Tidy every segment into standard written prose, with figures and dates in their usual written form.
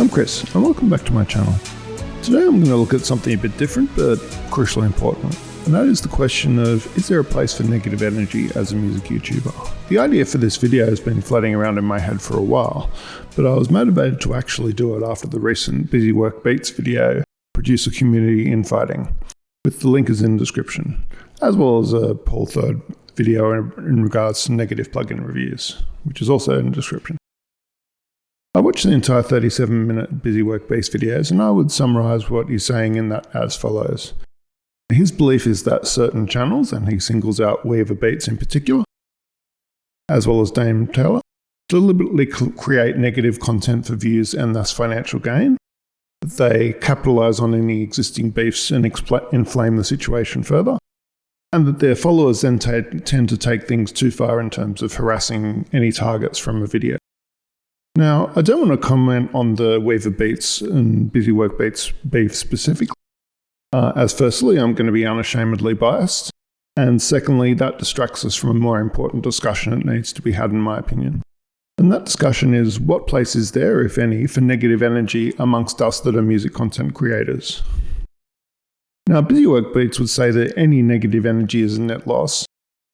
I'm Chris, and welcome back to my channel. Today I'm going to look at something a bit different, but crucially important, and that is the question of, is there a place for negative energy as a music YouTuber? The idea for this video has been floating around in my head for a while, but I was motivated to actually do it after the recent Busy Work Beats video, Producer Community Infighting, with the link is in the description, as well as a Paul Third video in regards to negative plugin reviews, which is also in the description. I watched the entire 37-minute Busy Work Beats videos, and I would summarize what he's saying in that as follows. His belief is that certain channels, and he singles out Weaver Beats in particular, as well as Dame Taylor, deliberately create negative content for views and thus financial gain. They capitalize on any existing beefs and inflame the situation further, and that their followers then tend to take things too far in terms of harassing any targets from a video. Now, I don't want to comment on the Weaver Beats and Busy Work Beats beef specifically, as firstly, I'm going to be unashamedly biased, and secondly, that distracts us from a more important discussion that needs to be had in my opinion. And that discussion is, what place is there, if any, for negative energy amongst us that are music content creators? Now, Busy Work Beats would say that any negative energy is a net loss,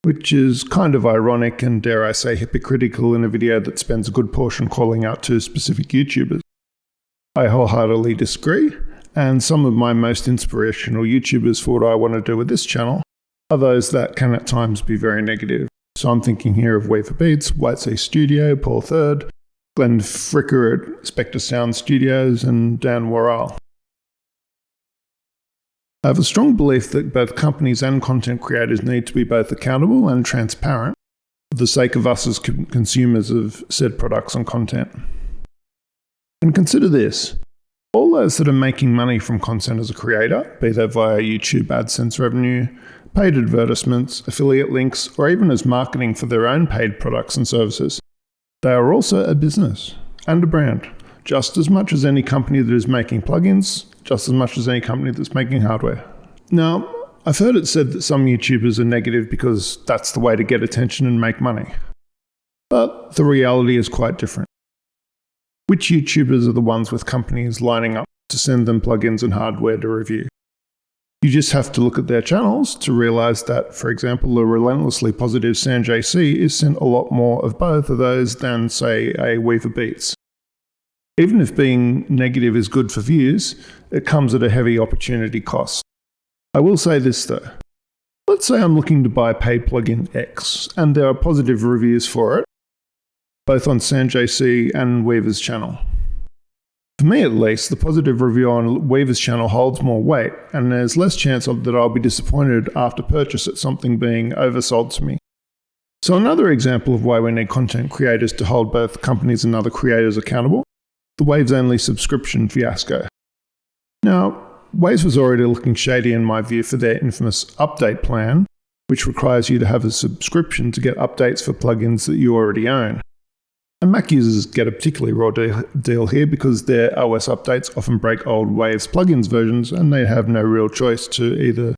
which is kind of ironic and, dare I say, hypocritical in a video that spends a good portion calling out to specific YouTubers. I wholeheartedly disagree, and some of my most inspirational YouTubers for what I want to do with this channel are those that can at times be very negative. So I'm thinking here of Weaver Beats, White Sea Studio, Paul Third, Glenn Fricker at Spectre Sound Studios, and Dan Worrell. I have a strong belief that both companies and content creators need to be both accountable and transparent for the sake of us as consumers of said products and content. And consider this, all those that are making money from content as a creator, be that via YouTube AdSense revenue, paid advertisements, affiliate links, or even as marketing for their own paid products and services, they are also a business and a brand, just as much as any company that is making plugins, just as much as any company that's making hardware. Now, I've heard it said that some YouTubers are negative because that's the way to get attention and make money. But the reality is quite different. Which YouTubers are the ones with companies lining up to send them plugins and hardware to review? You just have to look at their channels to realize that, for example, the relentlessly positive Sanjay C is sent a lot more of both of those than, say, a Weaver Beats. Even if being negative is good for views, it comes at a heavy opportunity cost. I will say this though. Let's say I'm looking to buy paid plugin X, and there are positive reviews for it, both on Sanjay C and Weaver's channel. For me at least, the positive review on Weaver's channel holds more weight, and there's less chance that I'll be disappointed after purchase at something being oversold to me. So another example of why we need content creators to hold both companies and other creators accountable, the Waves only subscription fiasco. Now, Waves was already looking shady in my view for their infamous update plan, which requires you to have a subscription to get updates for plugins that you already own. And Mac users get a particularly raw deal here because their OS updates often break old Waves plugins versions, and they have no real choice to either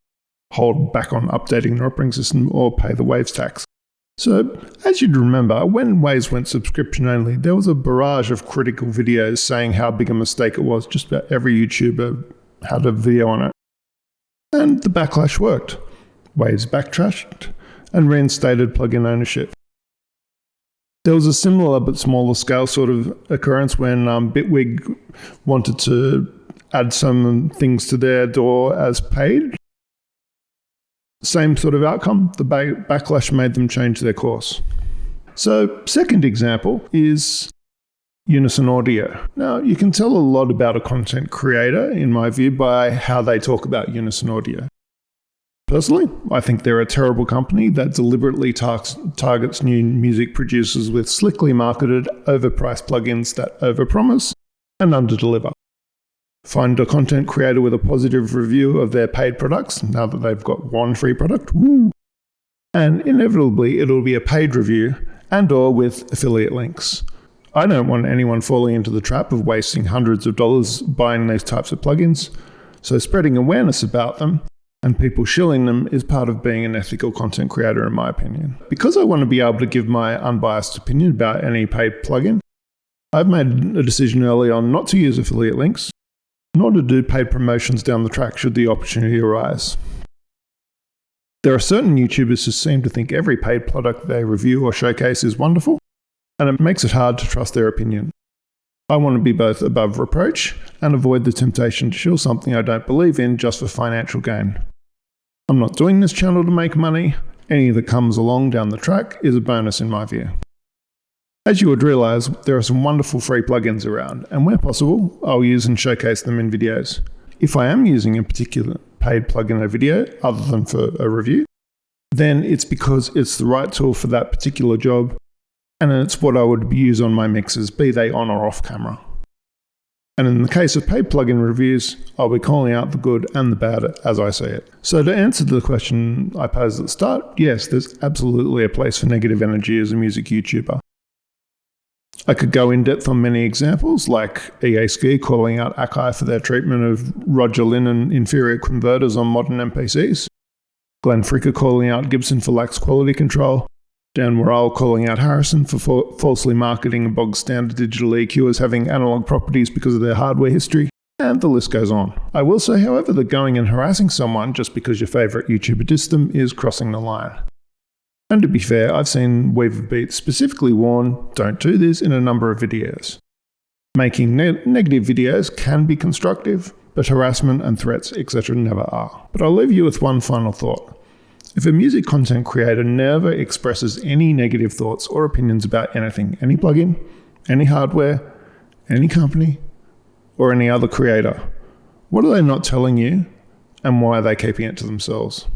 hold back on updating their operating system or pay the Waves tax. So, as you'd remember, when Waves went subscription only, there was a barrage of critical videos saying how big a mistake it was. Just about every YouTuber had a video on it. And the backlash worked. Waves backtrashed and reinstated plugin ownership. There was a similar but smaller scale sort of occurrence when Bitwig wanted to add some things to their door as paid. Same sort of outcome, the backlash made them change their course. So, second example is Unison Audio. Now, you can tell a lot about a content creator, in my view, by how they talk about Unison Audio. Personally, I think they're a terrible company that deliberately targets new music producers with slickly marketed, overpriced plugins that overpromise and underdeliver. Find a content creator with a positive review of their paid products, now that they've got one free product, woo! And inevitably it'll be a paid review and or with affiliate links. I don't want anyone falling into the trap of wasting hundreds of dollars buying these types of plugins, so spreading awareness about them and people shilling them is part of being an ethical content creator in my opinion. Because I want to be able to give my unbiased opinion about any paid plugin, I've made a decision early on not to use affiliate links, nor to do paid promotions down the track should the opportunity arise. There are certain YouTubers who seem to think every paid product they review or showcase is wonderful, and it makes it hard to trust their opinion. I want to be both above reproach and avoid the temptation to shill something I don't believe in just for financial gain. I'm not doing this channel to make money. Any that comes along down the track is a bonus in my view. As you would realise, there are some wonderful free plugins around, and where possible, I'll use and showcase them in videos. If I am using a particular paid plugin in a video, other than for a review, then it's because it's the right tool for that particular job, and it's what I would use on my mixes, be they on or off camera. And in the case of paid plugin reviews, I'll be calling out the good and the bad as I see it. So to answer the question I posed at the start, yes, there's absolutely a place for negative energy as a music YouTuber. I could go in depth on many examples, like EA Ski calling out Akai for their treatment of Roger Lynn and inferior converters on modern MPCs, Glenn Fricker calling out Gibson for lax quality control, Dan Worrell calling out Harrison for falsely marketing a bog standard digital EQ as having analog properties because of their hardware history, and the list goes on. I will say, however, that going and harassing someone just because your favourite YouTuber dissed them is crossing the line. And to be fair, I've seen Weaver Beats specifically warn, don't do this, in a number of videos. Making negative videos can be constructive, but harassment and threats, etc. never are. But I'll leave you with one final thought. If a music content creator never expresses any negative thoughts or opinions about anything, any plugin, any hardware, any company, or any other creator, what are they not telling you, and why are they keeping it to themselves?